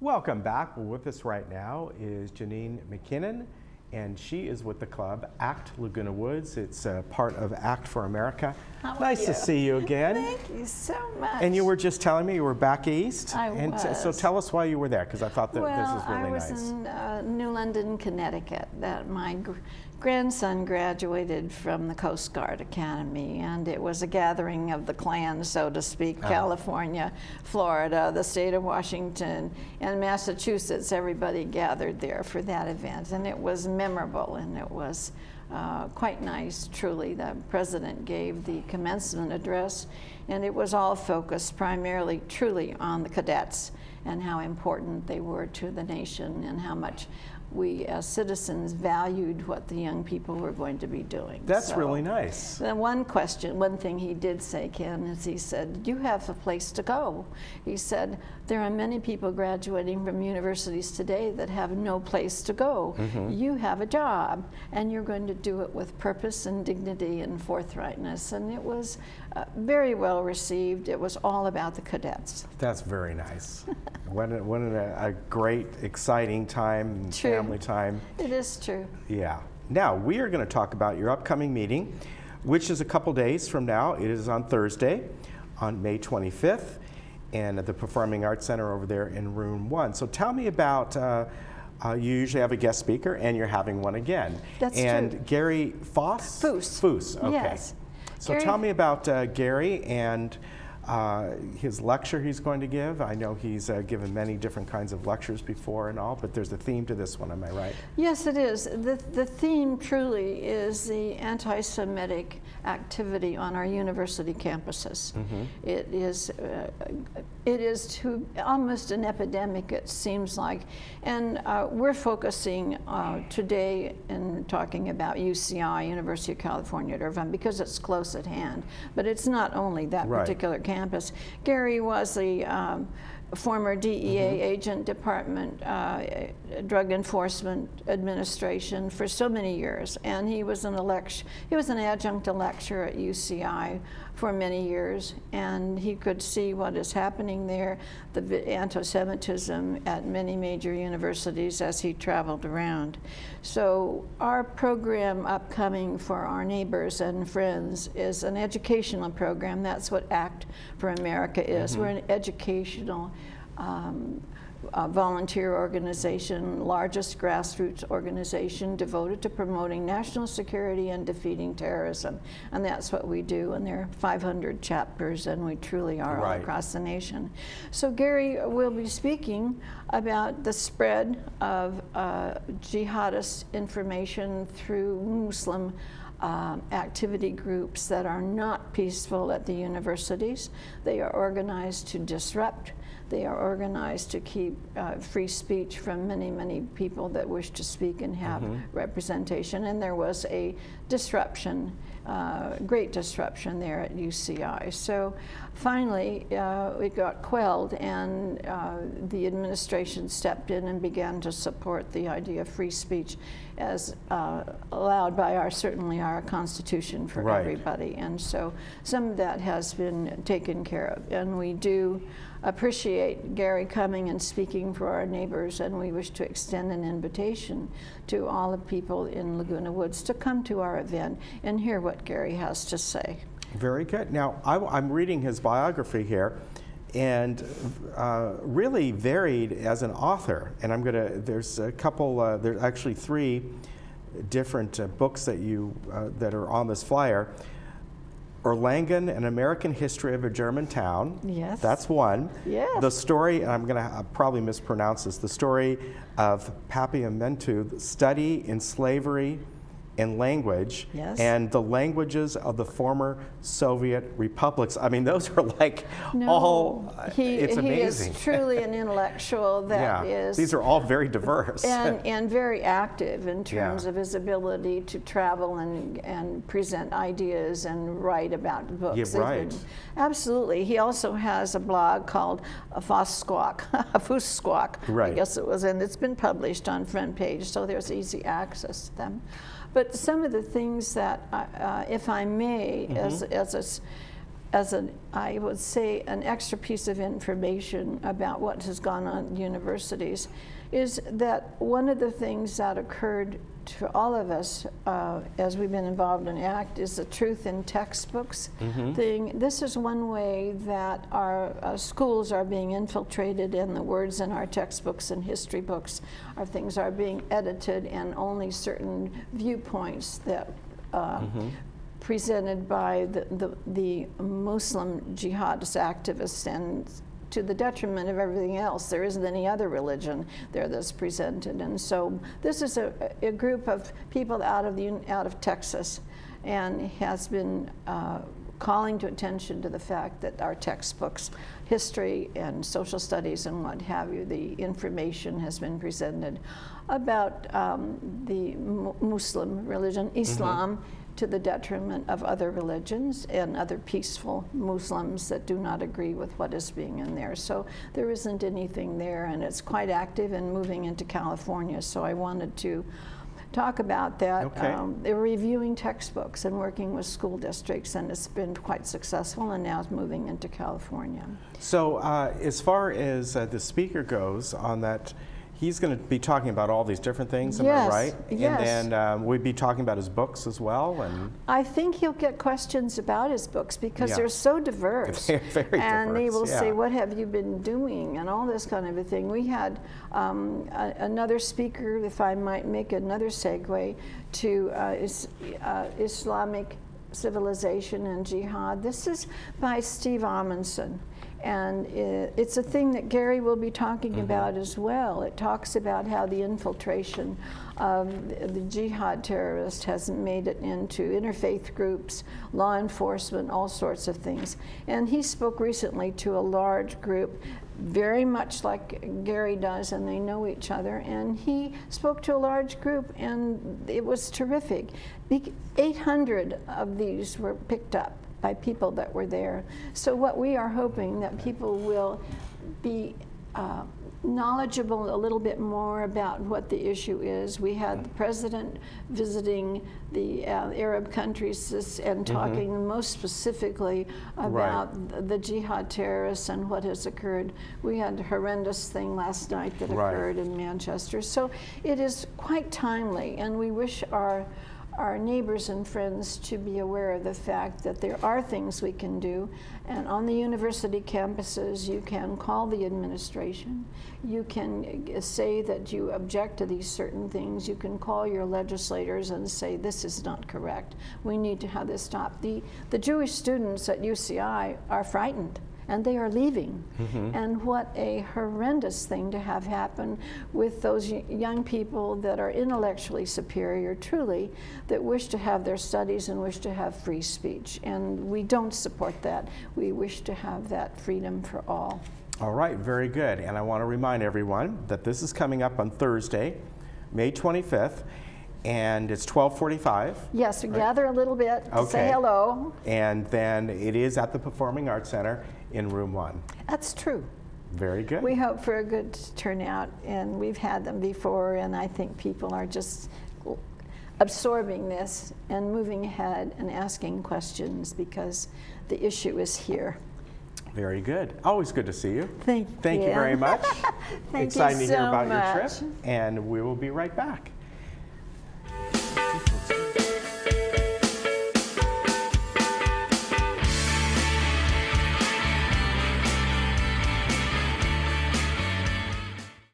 Welcome back. Well, with us right now is Janine McKinnon, and she is with the club ACT Laguna Woods. It's part of ACT for America. How are nice you? to see you again. Thank you so much. And you were just telling me you were back east. I was. So tell us why you were there, because I thought that this was really nice. Well, I was in New London, Connecticut. That my grandson graduated from the Coast Guard Academy, and it was a gathering of the clans, so to speak. California, Florida, the state of Washington, and Massachusetts. Everybody gathered there for that event, and it was memorable, and it was quite nice, truly. The president gave the commencement address, and it was all focused primarily, truly, on the cadets and how important they were to the nation and how much we as citizens valued what the young people were going to be doing. That's really nice. The one thing he did say, Ken, is he said, you have a place to go. He said, there are many people graduating from universities today that have no place to go. You have a job, and you're going to do it with purpose and dignity and forthrightness. And it was very well received. It was all about the cadets. That's very nice. What a great, exciting time, family time. It is true. Yeah. Now, we are going to talk about your upcoming meeting, which is a couple days from now. It is on Thursday, on May 25th, and at the Performing Arts Center over there in Room 1. So tell me about, you usually have a guest speaker, and you're having one again. That's and true. Gary Foss? Foos. Okay. Yes. So Gary, tell me about Gary and his lecture he's going to give. I know he's given many different kinds of lectures before and all, but there's a theme to this one, am I right? Yes, it is. The theme truly is the anti-Semitic activity on our university campuses. It is to almost an epidemic, it seems like, and we're focusing today in talking about UCI, University of California at Irvine, because it's close at hand, but it's not only that particular campus. Gary was the former DEA agent, Department Drug Enforcement Administration for so many years, and he was an adjunct lecturer at UCI for many years, and he could see what is happening there, the anti-Semitism at many major universities as he traveled around. So our program upcoming for our neighbors and friends is an educational program. That's what ACT for America is. We're an educational volunteer organization, largest grassroots organization devoted to promoting national security and defeating terrorism. And that's what we do. And there are 500 chapters, and we truly are all across the nation. So Gary will be speaking about the spread of jihadist information through Muslim activity groups that are not peaceful at the universities. They are organized to disrupt. They are organized to keep free speech from many, many people that wish to speak and have representation. And there was a disruption, great disruption there at UCI. So finally, it got quelled, and the administration stepped in and began to support the idea of free speech as allowed by certainly our Constitution for everybody. And so some of that has been taken care of. And we do appreciate Gary coming and speaking for our neighbors, and we wish to extend an invitation to all the people in Laguna Woods to come to our event and hear what Gary has to say. Very good. Now, I'm reading his biography here, and really varied as an author. And there's a couple, there's actually 3 different books that that are on this flyer. Erlangen, An American History of a German Town. Yes. That's one. Yes. The story, and I'm going to probably mispronounce this, the story of Papiamentu, Study in Slavery and Language, and the languages of the former Soviet republics. I mean, those are like it's amazing. He is truly an intellectual that is... These are all very diverse. And very active in terms of his ability to travel and present ideas and write about books. Absolutely. He also has a blog called Fossquawk, I guess it was, and it's been published on Front Page, so there's easy access to them. But some of the things that, if I may, as I would say, an extra piece of information about what has gone on at universities, is that one of the things that occurred to all of us as we've been involved in ACT is the truth in textbooks thing. This is one way that our schools are being infiltrated, and the words in our textbooks and history books are being edited, and only certain viewpoints that presented by the Muslim jihadist activists, and to the detriment of everything else. There isn't any other religion there that's presented. And so this is a group of people out of Texas, and has been calling to attention to the fact that our textbooks, history and social studies and what have you, the information has been presented about the Muslim religion, Islam, to the detriment of other religions and other peaceful Muslims that do not agree with what is being in there. So there isn't anything there, and it's quite active and moving into California. So I wanted to talk about that. Okay. They're reviewing textbooks and working with school districts, and it's been quite successful, and now it's moving into California. So as far as the speaker goes on that, he's going to be talking about all these different things, am I right? Yes. And then we'd be talking about his books as well. And I think he'll get questions about his books because they're so diverse. They're very and diverse, they will say, what have you been doing? And all this kind of a thing. We had another speaker, if I might make another segue, to Islamic civilization and jihad. This is by Steve Amundsen. And it's a thing that Gary will be talking about as well. It talks about how the infiltration of the jihad terrorist has made it into interfaith groups, law enforcement, all sorts of things. And he spoke recently to a large group, very much like Gary does, and they know each other. And he spoke to a large group, and it was terrific. 800 of these were picked up by people that were there. So what we are hoping that people will be knowledgeable a little bit more about what the issue is. We had the president visiting the Arab countries and talking most specifically about the jihad terrorists and what has occurred. We had a horrendous thing last night that occurred in Manchester. So it is quite timely, and we wish our neighbors and friends to be aware of the fact that there are things we can do. And on the university campuses, you can call the administration. You can say that you object to these certain things. You can call your legislators and say, this is not correct. We need to have this stop. The Jewish students at UCI are frightened, and they are leaving. And what a horrendous thing to have happen with those young people that are intellectually superior, truly, that wish to have their studies and wish to have free speech. And we don't support that. We wish to have that freedom for all. All right, very good. And I want to remind everyone that this is coming up on Thursday, May 25th. And it's 12:45. Yes, we gather a little bit to say hello. And then it is at the Performing Arts Center in room 1. That's true. Very good. We hope for a good turnout, and we've had them before, and I think people are just absorbing this and moving ahead and asking questions because the issue is here. Very good. Always good to see you. Thank you. Thank you very much. Thank Exciting you to hear so about much. your trip, and we will be right back.